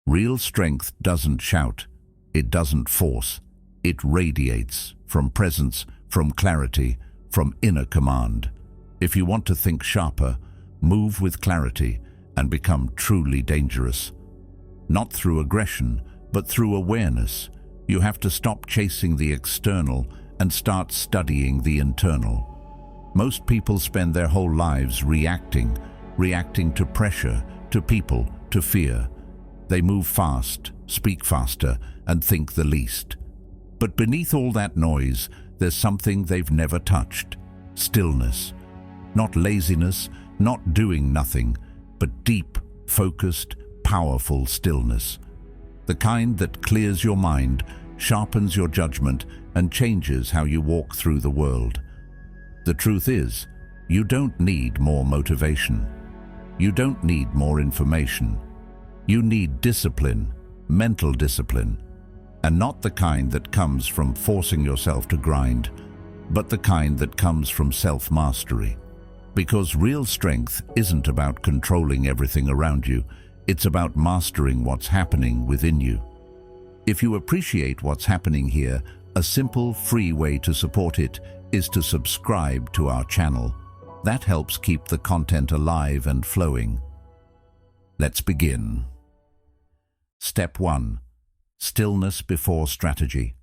Real strength doesn't shout, it doesn't force, it radiates from presence, from clarity, from inner command. If you want to think sharper, move with clarity and become truly dangerous. Not through aggression, but through awareness. You have to stop chasing the external and start studying the internal. Most people spend their whole lives reacting to pressure, to people, to fear. They move fast, speak faster, and think the least. But beneath all that noise, there's something they've never touched: stillness. Not laziness, not doing nothing, but deep, focused, powerful stillness. The kind that clears your mind, sharpens your judgment, and changes how you walk through the world. The truth is, you don't need more motivation. You don't need more information. You need discipline, mental discipline, and not the kind that comes from forcing yourself to grind, but the kind that comes from self-mastery. Because real strength isn't about controlling everything around you, it's about mastering what's happening within you. If you appreciate what's happening here, a simple, free way to support it is to subscribe to our channel. That helps keep the content alive and flowing. Let's begin. Step 1. Stillness before strategy.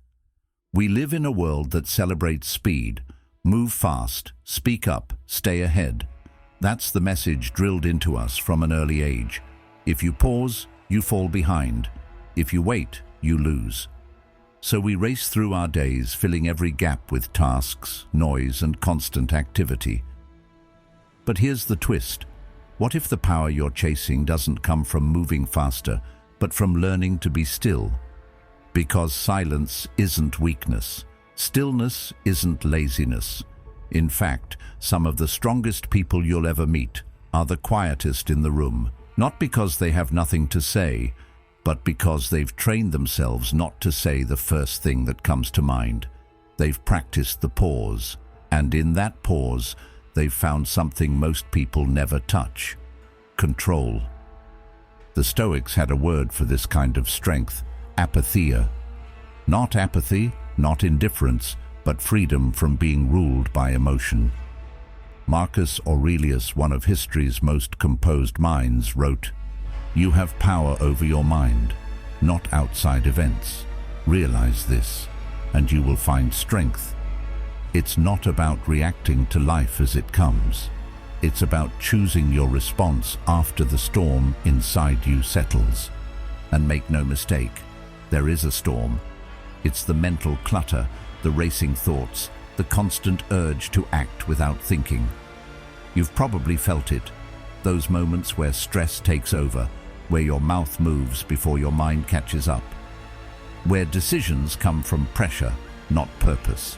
We live in a world that celebrates speed. Move fast, speak up, stay ahead. That's the message drilled into us from an early age. If you pause, you fall behind. If you wait, you lose. So we race through our days, filling every gap with tasks, noise, and constant activity. But here's the twist. What if the power you're chasing doesn't come from moving faster, but from learning to be still? Because silence isn't weakness. Stillness isn't laziness. In fact, some of the strongest people you'll ever meet are the quietest in the room, not because they have nothing to say, but because they've trained themselves not to say the first thing that comes to mind. They've practiced the pause, and in that pause, they've found something most people never touch: control. The Stoics had a word for this kind of strength: apatheia. Not apathy, not indifference, but freedom from being ruled by emotion. Marcus Aurelius, one of history's most composed minds, wrote, "You have power over your mind, not outside events. Realize this, and you will find strength. It's not about reacting to life as it comes. It's about choosing your response after the storm inside you settles. And make no mistake, there is a storm. It's the mental clutter, the racing thoughts, the constant urge to act without thinking. You've probably felt it, those moments where stress takes over, where your mouth moves before your mind catches up, where decisions come from pressure, not purpose.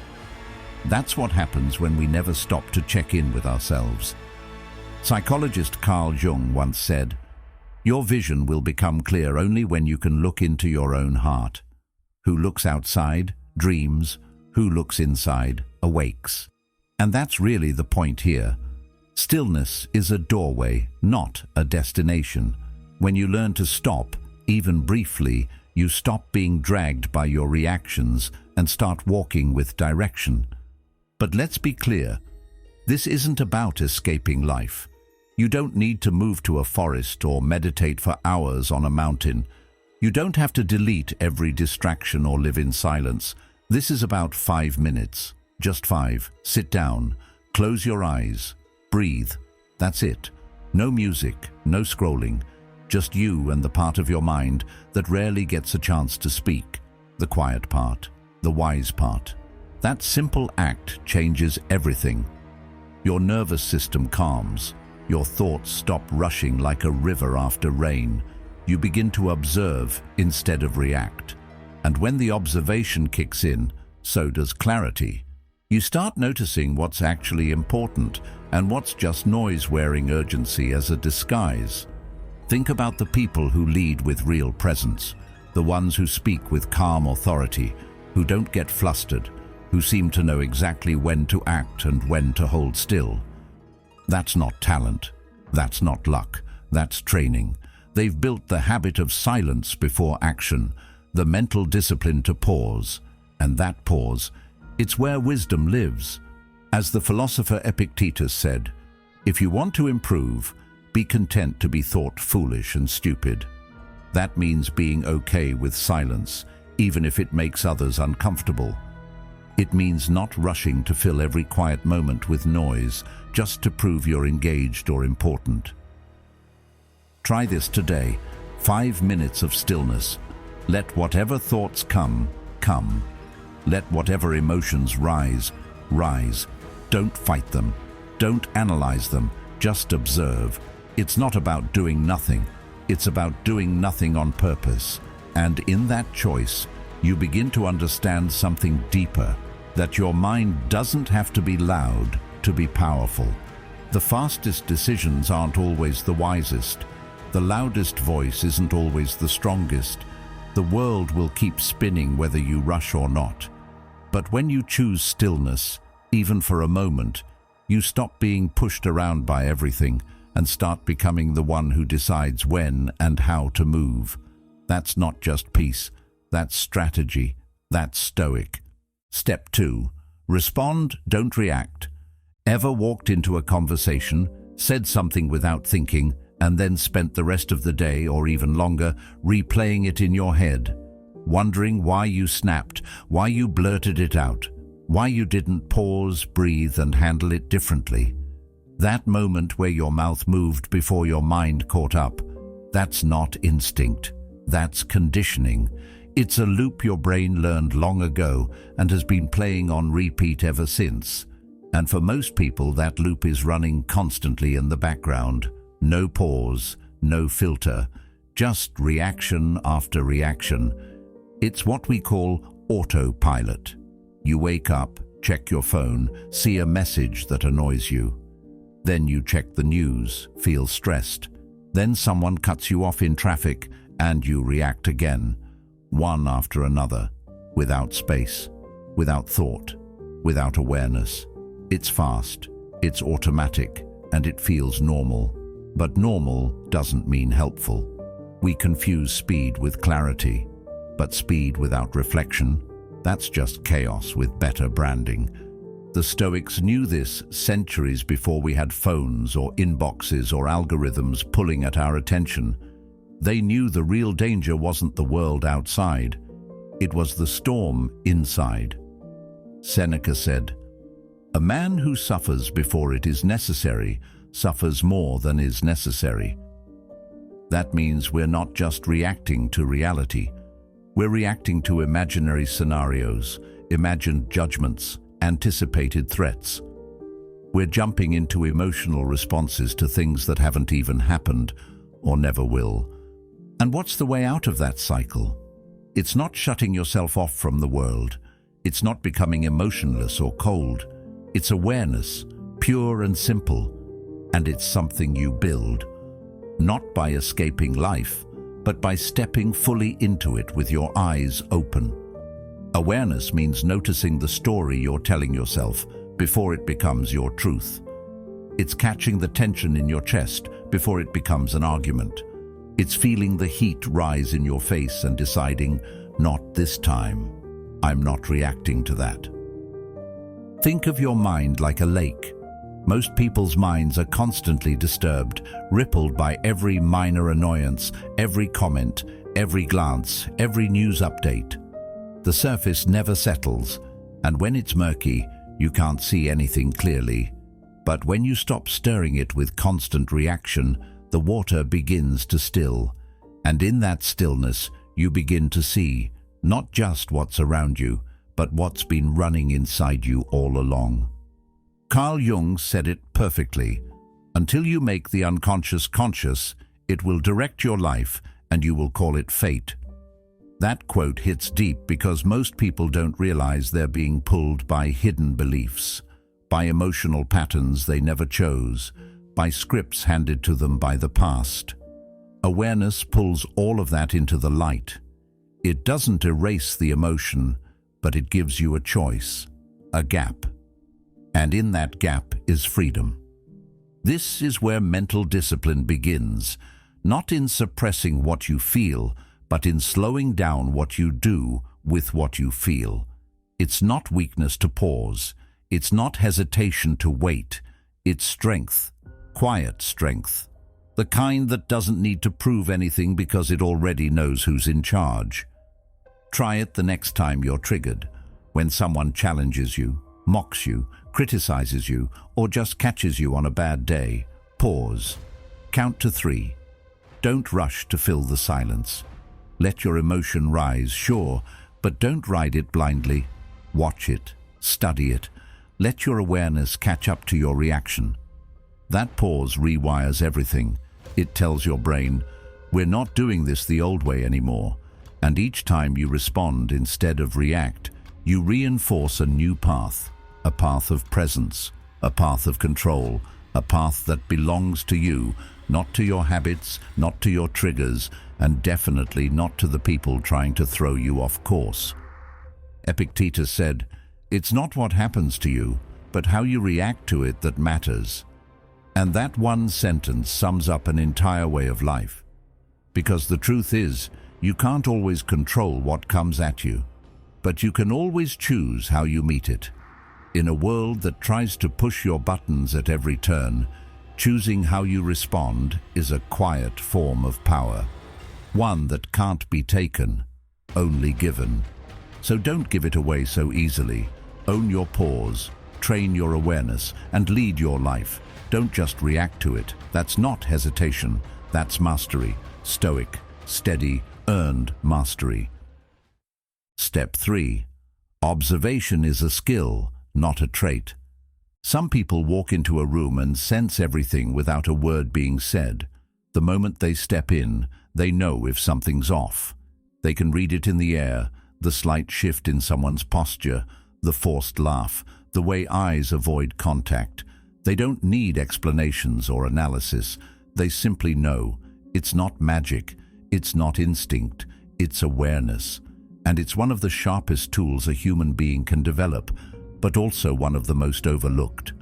That's what happens when we never stop to check in with ourselves. Psychologist Carl Jung once said, "Your vision will become clear only when you can look into your own heart. Who looks outside, dreams. Who looks inside, awakes." And that's really the point here. Stillness is a doorway, not a destination. When you learn to stop, even briefly, you stop being dragged by your reactions and start walking with direction. But let's be clear, this isn't about escaping life. You don't need to move to a forest or meditate for hours on a mountain. You don't have to delete every distraction or live in silence. This is about 5 minutes. Just 5. Sit down, close your eyes, breathe. That's it. No music, no scrolling. Just you and the part of your mind that rarely gets a chance to speak. The quiet part, the wise part. That simple act changes everything. Your nervous system calms. Your thoughts stop rushing like a river after rain. You begin to observe instead of react. And when the observation kicks in, so does clarity. You start noticing what's actually important and what's just noise wearing urgency as a disguise. Think about the people who lead with real presence, the ones who speak with calm authority, who don't get flustered, who seem to know exactly when to act and when to hold still. That's not talent. That's not luck. That's training. They've built the habit of silence before action, the mental discipline to pause. And that pause, it's where wisdom lives. As the philosopher Epictetus said, if you want to improve, be content to be thought foolish and stupid. That means being okay with silence, even if it makes others uncomfortable. It means not rushing to fill every quiet moment with noise just to prove you're engaged or important. Try this today. 5 minutes of stillness. Let whatever thoughts come, come. Let whatever emotions rise, rise. Don't fight them. Don't analyze them. Just observe. It's not about doing nothing. It's about doing nothing on purpose. And in that choice, you begin to understand something deeper, that your mind doesn't have to be loud to be powerful. The fastest decisions aren't always the wisest. The loudest voice isn't always the strongest. The world will keep spinning whether you rush or not. But when you choose stillness, even for a moment, you stop being pushed around by everything and start becoming the one who decides when and how to move. That's not just peace, that's strategy, that's Stoic. Step 2. Respond, don't react. Ever walked into a conversation, said something without thinking, and then spent the rest of the day or even longer replaying it in your head, wondering why you snapped, why you blurted it out, why you didn't pause, breathe, and handle it differently? That moment where your mouth moved before your mind caught up, that's not instinct, that's conditioning. It's a loop your brain learned long ago and has been playing on repeat ever since. And for most people, that loop is running constantly in the background. No pause, no filter, just reaction after reaction. It's what we call autopilot. You wake up, check your phone, see a message that annoys you. Then you check the news, feel stressed. Then someone cuts you off in traffic and you react again, one after another, without space, without thought, without awareness. It's fast, it's automatic, and it feels normal. But normal doesn't mean helpful. We confuse speed with clarity, but speed without reflection, that's just chaos with better branding. The Stoics knew this centuries before we had phones or inboxes or algorithms pulling at our attention. They knew the real danger wasn't the world outside, it was the storm inside. Seneca said, "A man who suffers before it is necessary suffers more than is necessary." That means we're not just reacting to reality. We're reacting to imaginary scenarios, imagined judgments, anticipated threats. We're jumping into emotional responses to things that haven't even happened or never will. And what's the way out of that cycle? It's not shutting yourself off from the world. It's not becoming emotionless or cold. It's awareness, pure and simple. And it's something you build, not by escaping life, but by stepping fully into it with your eyes open. Awareness means noticing the story you're telling yourself before it becomes your truth. It's catching the tension in your chest before it becomes an argument. It's feeling the heat rise in your face and deciding, not this time. I'm not reacting to that. Think of your mind like a lake. Most people's minds are constantly disturbed, rippled by every minor annoyance, every comment, every glance, every news update. The surface never settles, and when it's murky, you can't see anything clearly. But when you stop stirring it with constant reaction, the water begins to still. And in that stillness, you begin to see not just what's around you, but what's been running inside you all along. Carl Jung said it perfectly. Until you make the unconscious conscious, it will direct your life and you will call it fate. That quote hits deep because most people don't realize they're being pulled by hidden beliefs, by emotional patterns they never chose, by scripts handed to them by the past. Awareness pulls all of that into the light. It doesn't erase the emotion, but it gives you a choice, a gap. And in that gap is freedom. This is where mental discipline begins, not in suppressing what you feel, but in slowing down what you do with what you feel. It's not weakness to pause. It's not hesitation to wait. It's strength, quiet strength. The kind that doesn't need to prove anything because it already knows who's in charge. Try it the next time you're triggered, when someone challenges you, mocks you, criticizes you, or just catches you on a bad day. Pause. Count to 3. Don't rush to fill the silence. Let your emotion rise, sure, but don't ride it blindly. Watch it, study it. Let your awareness catch up to your reaction. That pause rewires everything. It tells your brain, we're not doing this the old way anymore. And each time you respond instead of react, you reinforce a new path, a path of presence, a path of control, a path that belongs to you, not to your habits, not to your triggers, and definitely not to the people trying to throw you off course. Epictetus said, "It's not what happens to you, but how you react to it that matters." And that one sentence sums up an entire way of life. Because the truth is, you can't always control what comes at you, but you can always choose how you meet it. In a world that tries to push your buttons at every turn, choosing how you respond is a quiet form of power. One that can't be taken, only given. So don't give it away so easily. Own your pause, train your awareness, and lead your life. Don't just react to it. That's not hesitation. That's mastery. Stoic, steady, earned mastery. Step 3. Observation is a skill, not a trait. Some people walk into a room and sense everything without a word being said. The moment they step in, they know if something's off. They can read it in the air, the slight shift in someone's posture, the forced laugh, the way eyes avoid contact. They don't need explanations or analysis. They simply know. It's not magic. It's not instinct. It's awareness. And it's one of the sharpest tools a human being can develop, but also one of the most overlooked.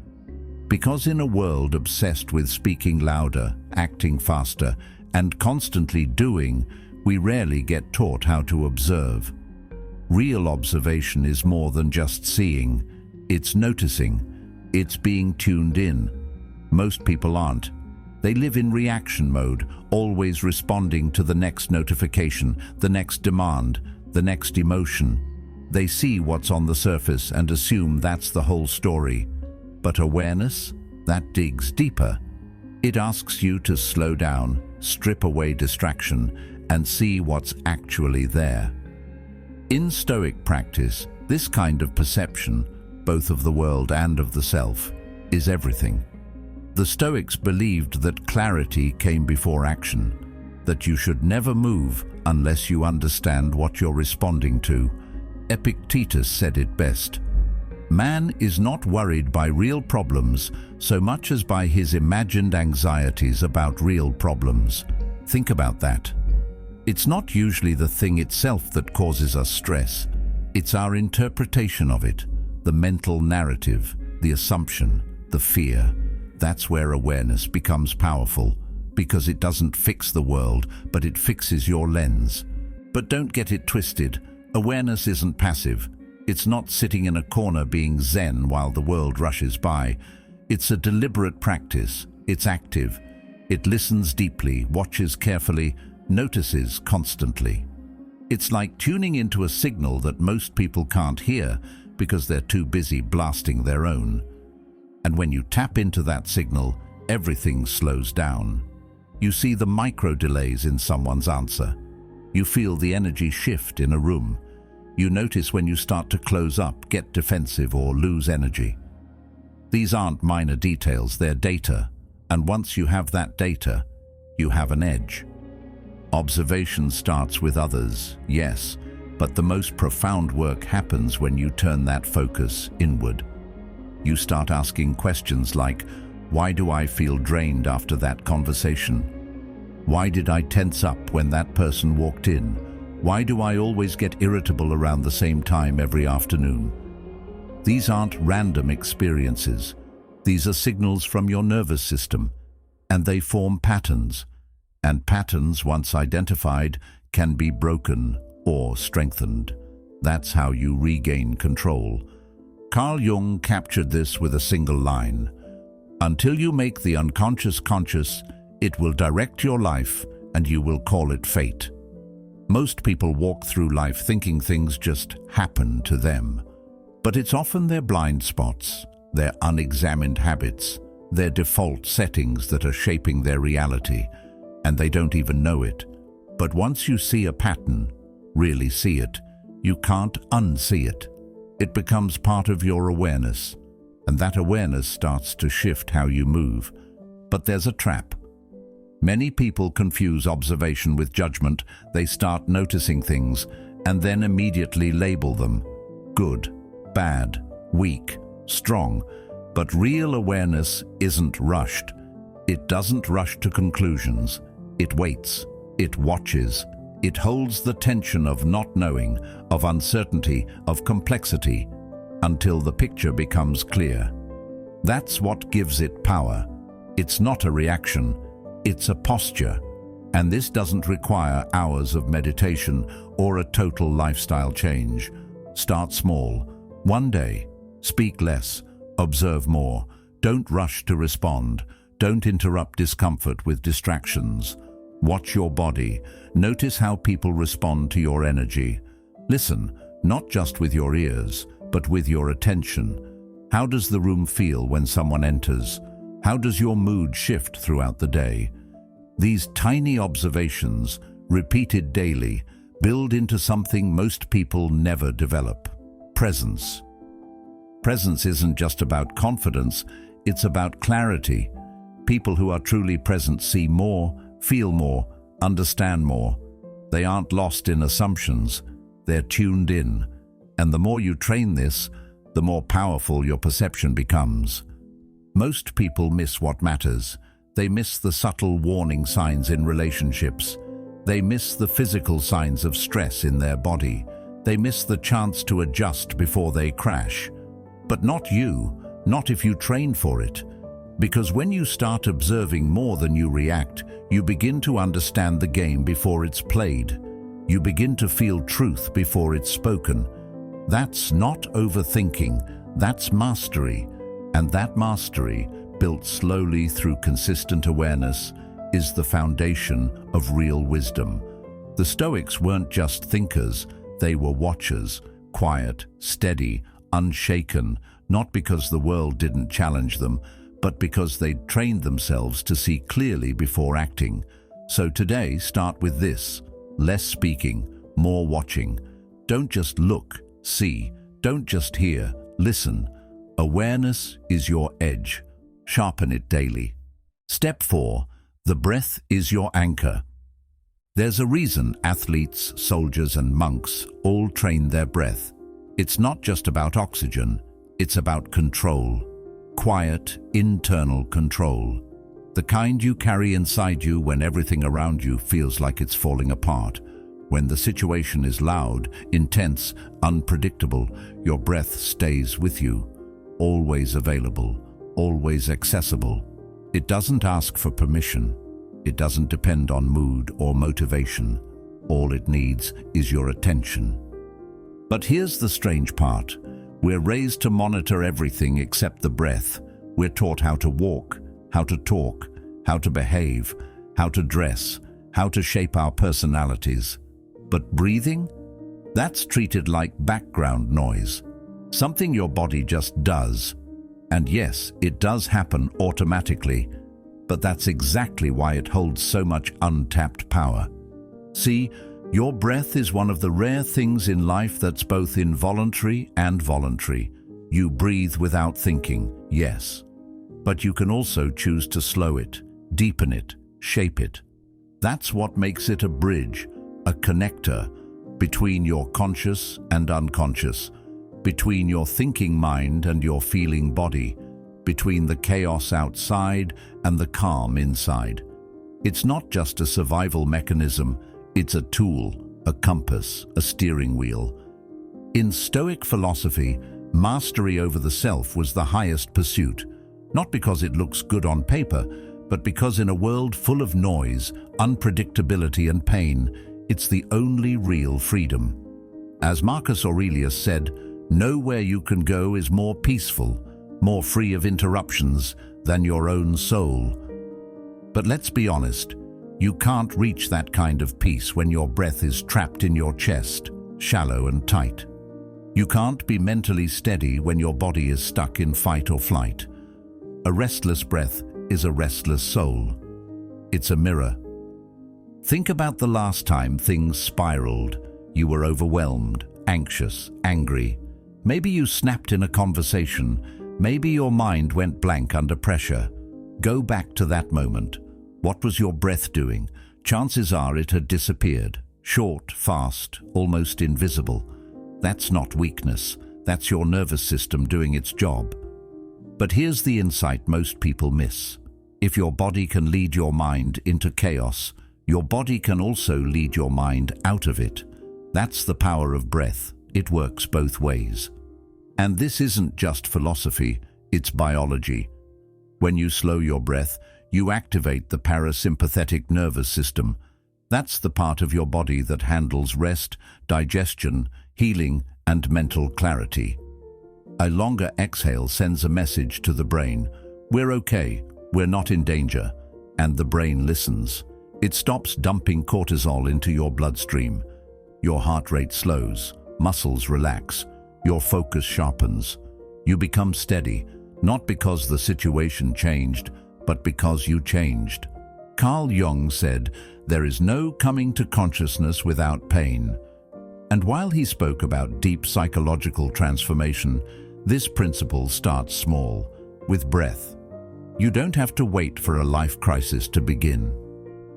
Because in a world obsessed with speaking louder, acting faster, and constantly doing, we rarely get taught how to observe. Real observation is more than just seeing. It's noticing. It's being tuned in. Most people aren't. They live in reaction mode, always responding to the next notification, the next demand, the next emotion. They see what's on the surface and assume that's the whole story. But awareness, that digs deeper. It asks you to slow down, strip away distraction, and see what's actually there. In Stoic practice, this kind of perception, both of the world and of the self, is everything. The Stoics believed that clarity came before action, that you should never move unless you understand what you're responding to. Epictetus said it best. Man is not worried by real problems so much as by his imagined anxieties about real problems. Think about that. It's not usually the thing itself that causes us stress. It's our interpretation of it, the mental narrative, the assumption, the fear. That's where awareness becomes powerful, because it doesn't fix the world, but it fixes your lens. But don't get it twisted. Awareness isn't passive. It's not sitting in a corner being zen while the world rushes by. It's a deliberate practice. It's active. It listens deeply, watches carefully, notices constantly. It's like tuning into a signal that most people can't hear because they're too busy blasting their own. And when you tap into that signal, everything slows down. You see the micro delays in someone's answer. You feel the energy shift in a room. You notice when you start to close up, get defensive, or lose energy. These aren't minor details, they're data. And once you have that data, you have an edge. Observation starts with others, yes, but the most profound work happens when you turn that focus inward. You start asking questions like, why do I feel drained after that conversation? Why did I tense up when that person walked in? Why do I always get irritable around the same time every afternoon? These aren't random experiences. These are signals from your nervous system, and they form patterns. and patterns once identified can be broken or strengthened. That's how you regain control. Carl Jung captured this with a single line: "Until you make the unconscious conscious, it will direct your life and you will call it fate." Most people walk through life thinking things just happen to them. But it's often their blind spots, their unexamined habits, their default settings that are shaping their reality, and they don't even know it. But once you see a pattern, really see it, you can't unsee it. It becomes part of your awareness, and that awareness starts to shift how you move. But there's a trap. Many people confuse observation with judgment. They start noticing things and then immediately label them: good, bad, weak, strong. But real awareness isn't rushed. It doesn't rush to conclusions. It waits. It watches. It holds the tension of not knowing, of uncertainty, of complexity, until the picture becomes clear. That's what gives it power. It's not a reaction. It's a posture. And this doesn't require hours of meditation or a total lifestyle change. Start small. One day. Speak less. Observe more. Don't rush to respond. Don't interrupt discomfort with distractions. Watch your body. Notice how people respond to your energy. Listen, not just with your ears, but with your attention. How does the room feel when someone enters? How does your mood shift throughout the day? These tiny observations, repeated daily, build into something most people never develop: presence. Presence isn't just about confidence, it's about clarity. People who are truly present see more, feel more, understand more. They aren't lost in assumptions, they're tuned in. And the more you train this, the more powerful your perception becomes. Most people miss what matters. They miss the subtle warning signs in relationships. They miss the physical signs of stress in their body. They miss the chance to adjust before they crash. But not you, not if you train for it. Because when you start observing more than you react, you begin to understand the game before it's played. You begin to feel truth before it's spoken. That's not overthinking, that's mastery. And that mastery, built slowly through consistent awareness, is the foundation of real wisdom. The Stoics weren't just thinkers, they were watchers, quiet, steady, unshaken, not because the world didn't challenge them, but because they'd trained themselves to see clearly before acting. So today, start with this: less speaking, more watching. Don't just look, see. Don't just hear, listen. Awareness is your edge. Sharpen it daily. Step 4. The breath is your anchor. There's a reason athletes, soldiers, and monks all train their breath. It's not just about oxygen, it's about control. Quiet, internal control. The kind you carry inside you when everything around you feels like it's falling apart. When the situation is loud, intense, unpredictable, your breath stays with you. Always available, always accessible. It doesn't ask for permission. It doesn't depend on mood or motivation. All it needs is your attention. But here's the strange part. We're raised to monitor everything except the breath. We're taught how to walk, how to talk, how to behave, how to dress, how to shape our personalities. But breathing? That's treated like background noise. Something your body just does. And yes, it does happen automatically, but that's exactly why it holds so much untapped power. See, your breath is one of the rare things in life that's both involuntary and voluntary. You breathe without thinking, yes. But you can also choose to slow it, deepen it, shape it. That's what makes it a bridge, a connector between your conscious and unconscious, between your thinking mind and your feeling body, between the chaos outside and the calm inside. It's not just a survival mechanism, it's a tool, a compass, a steering wheel. In Stoic philosophy, mastery over the self was the highest pursuit, not because it looks good on paper, but because in a world full of noise, unpredictability and pain, it's the only real freedom. As Marcus Aurelius said, "Nowhere you can go is more peaceful, more free of interruptions than your own soul." But let's be honest, you can't reach that kind of peace when your breath is trapped in your chest, shallow and tight. You can't be mentally steady when your body is stuck in fight or flight. A restless breath is a restless soul. It's a mirror. Think about the last time things spiraled. You were overwhelmed, anxious, angry. Maybe you snapped in a conversation. Maybe your mind went blank under pressure. Go back to that moment. What was your breath doing? Chances are it had disappeared. Short, fast, almost invisible. That's not weakness. That's your nervous system doing its job. But here's the insight most people miss. If your body can lead your mind into chaos, your body can also lead your mind out of it. That's the power of breath. It works both ways. And this isn't just philosophy, it's biology. When you slow your breath, you activate the parasympathetic nervous system. That's the part of your body that handles rest, digestion, healing, and mental clarity. A longer exhale sends a message to the brain. We're okay, we're not in danger. And the brain listens. It stops dumping cortisol into your bloodstream. Your heart rate slows, muscles relax, your focus sharpens. You become steady, not because the situation changed, but because you changed. Carl Jung said, "There is no coming to consciousness without pain." And while he spoke about deep psychological transformation, this principle starts small, with breath. You don't have to wait for a life crisis to begin.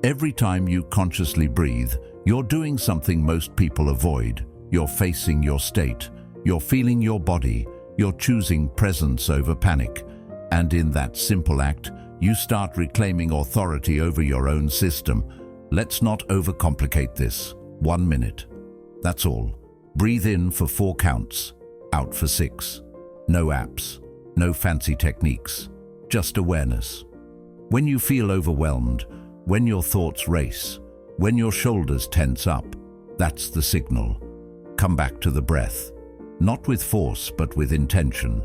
Every time you consciously breathe, you're doing something most people avoid. You're facing your state. You're feeling your body. You're choosing presence over panic. And in that simple act, you start reclaiming authority over your own system. Let's not overcomplicate this. 1 minute. That's all. Breathe in for 4 counts, out for 6. No apps, no fancy techniques, just awareness. When you feel overwhelmed, when your thoughts race, when your shoulders tense up, that's the signal. Come back to the breath, not with force but with intention.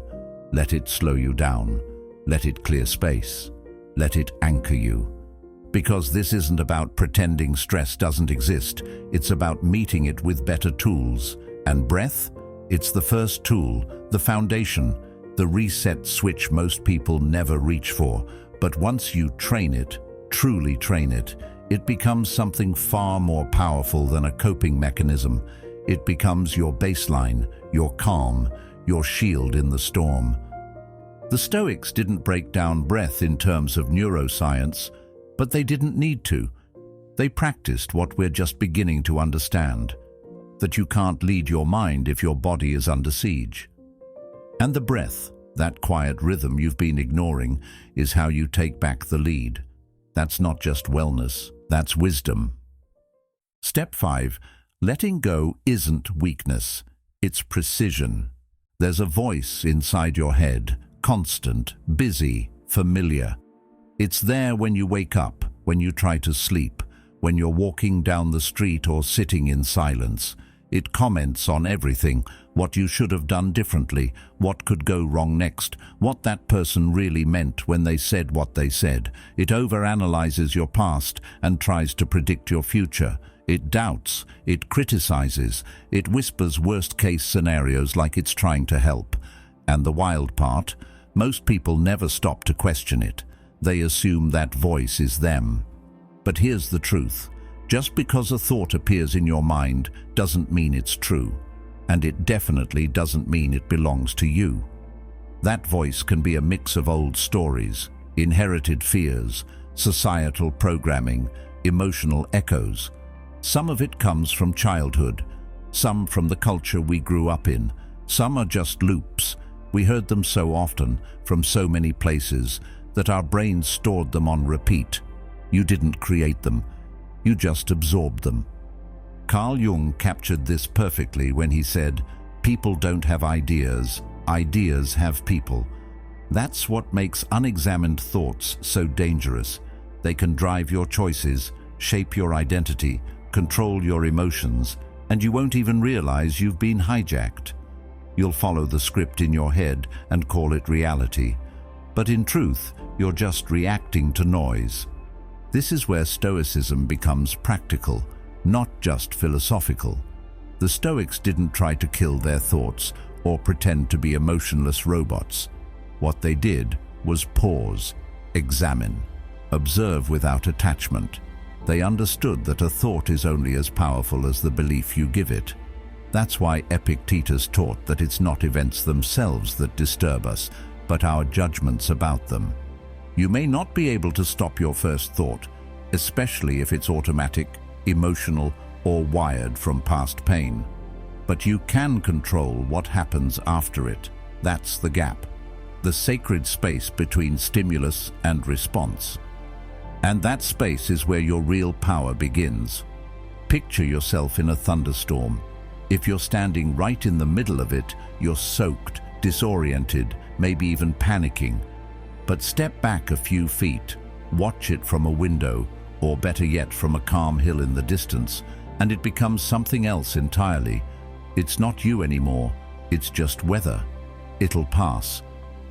Let it slow you down. Let it clear space. Let it anchor you. Because this isn't about pretending stress doesn't exist. It's about meeting it with better tools. And breath? It's the first tool, the foundation, the reset switch most people never reach for. But once you train it, truly train it, it becomes something far more powerful than a coping mechanism. It becomes your baseline, your calm, your shield in the storm. The Stoics didn't break down breath in terms of neuroscience, but they didn't need to. They practiced what we're just beginning to understand, that you can't lead your mind if your body is under siege. And the breath, that quiet rhythm you've been ignoring, is how you take back the lead. That's not just wellness, that's wisdom. Step 5. Letting go isn't weakness, it's precision. There's a voice inside your head, constant, busy, familiar. It's there when you wake up, when you try to sleep, when you're walking down the street or sitting in silence. It comments on everything, what you should have done differently, what could go wrong next, what that person really meant when they said what they said. It overanalyzes your past and tries to predict your future. It doubts, it criticizes, it whispers worst-case scenarios like it's trying to help. And the wild part, most people never stop to question it. They assume that voice is them. But here's the truth. Just because a thought appears in your mind doesn't mean it's true. And it definitely doesn't mean it belongs to you. That voice can be a mix of old stories, inherited fears, societal programming, emotional echoes. Some of it comes from childhood, some from the culture we grew up in. Some are just loops. We heard them so often, from so many places, that our brains stored them on repeat. You didn't create them. You just absorbed them. Carl Jung captured this perfectly when he said, "People don't have ideas, ideas have people." That's what makes unexamined thoughts so dangerous. They can drive your choices, shape your identity, control your emotions, and you won't even realize you've been hijacked. You'll follow the script in your head and call it reality. But in truth, you're just reacting to noise. This is where Stoicism becomes practical, not just philosophical. The Stoics didn't try to kill their thoughts or pretend to be emotionless robots. What they did was pause, examine, observe without attachment. They understood that a thought is only as powerful as the belief you give it. That's why Epictetus taught that it's not events themselves that disturb us, but our judgments about them. You may not be able to stop your first thought, especially if it's automatic, emotional, or wired from past pain. But you can control what happens after it. That's the gap, the sacred space between stimulus and response. And that space is where your real power begins. Picture yourself in a thunderstorm. If you're standing right in the middle of it, you're soaked, disoriented, maybe even panicking. But step back a few feet, watch it from a window, or better yet from a calm hill in the distance, and it becomes something else entirely. It's not you anymore, it's just weather. It'll pass.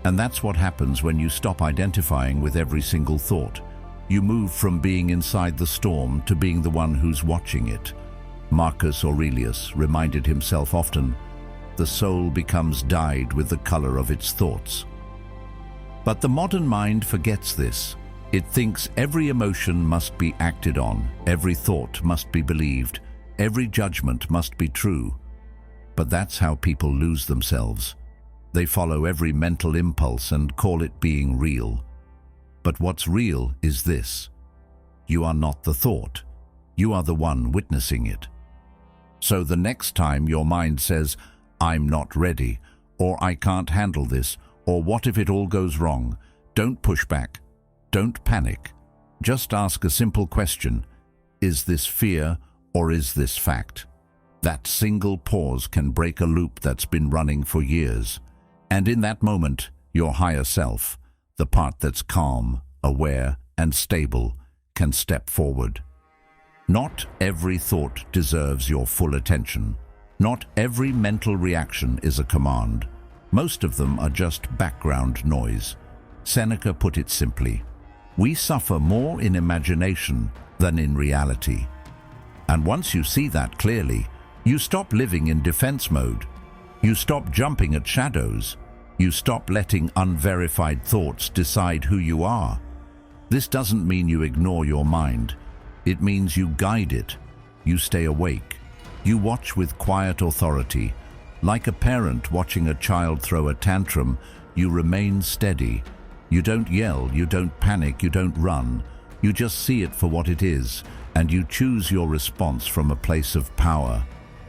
And that's what happens when you stop identifying with every single thought. You move from being inside the storm to being the one who's watching it. Marcus Aurelius reminded himself often, the soul becomes dyed with the color of its thoughts. But the modern mind forgets this. It thinks every emotion must be acted on, every thought must be believed, every judgment must be true. But that's how people lose themselves. They follow every mental impulse and call it being real. But what's real is this: you are not the thought, you are the one witnessing it. So the next time your mind says, "I'm not ready," or "I can't handle this," or "what if it all goes wrong?" don't push back, don't panic. Just ask a simple question: is this fear or is this fact? That single pause can break a loop that's been running for years. And in that moment, your higher self, the part that's calm, aware, and stable, can step forward. Not every thought deserves your full attention. Not every mental reaction is a command. Most of them are just background noise. Seneca put it simply: we suffer more in imagination than in reality. And once you see that clearly, you stop living in defense mode. You stop jumping at shadows. You stop letting unverified thoughts decide who you are. This doesn't mean you ignore your mind. It means you guide it. You stay awake. You watch with quiet authority. Like a parent watching a child throw a tantrum, you remain steady. You don't yell, you don't panic, you don't run. You just see it for what it is, and you choose your response from a place of power.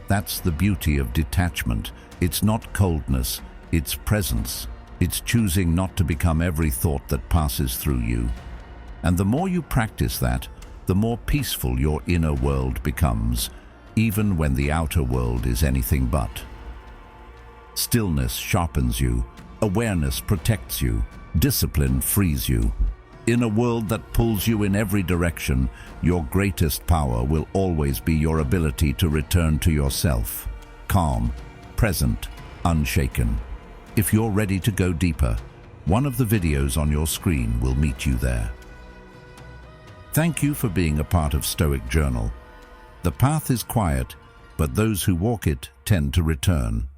That's the beauty of detachment. It's not coldness, it's presence. It's choosing not to become every thought that passes through you. And the more you practice that, the more peaceful your inner world becomes, even when the outer world is anything but. Stillness sharpens you, awareness protects you, discipline frees you. In a world that pulls you in every direction, your greatest power will always be your ability to return to yourself, calm, present, unshaken. If you're ready to go deeper, one of the videos on your screen will meet you there. Thank you for being a part of Stoic Journal. The path is quiet, but those who walk it tend to return.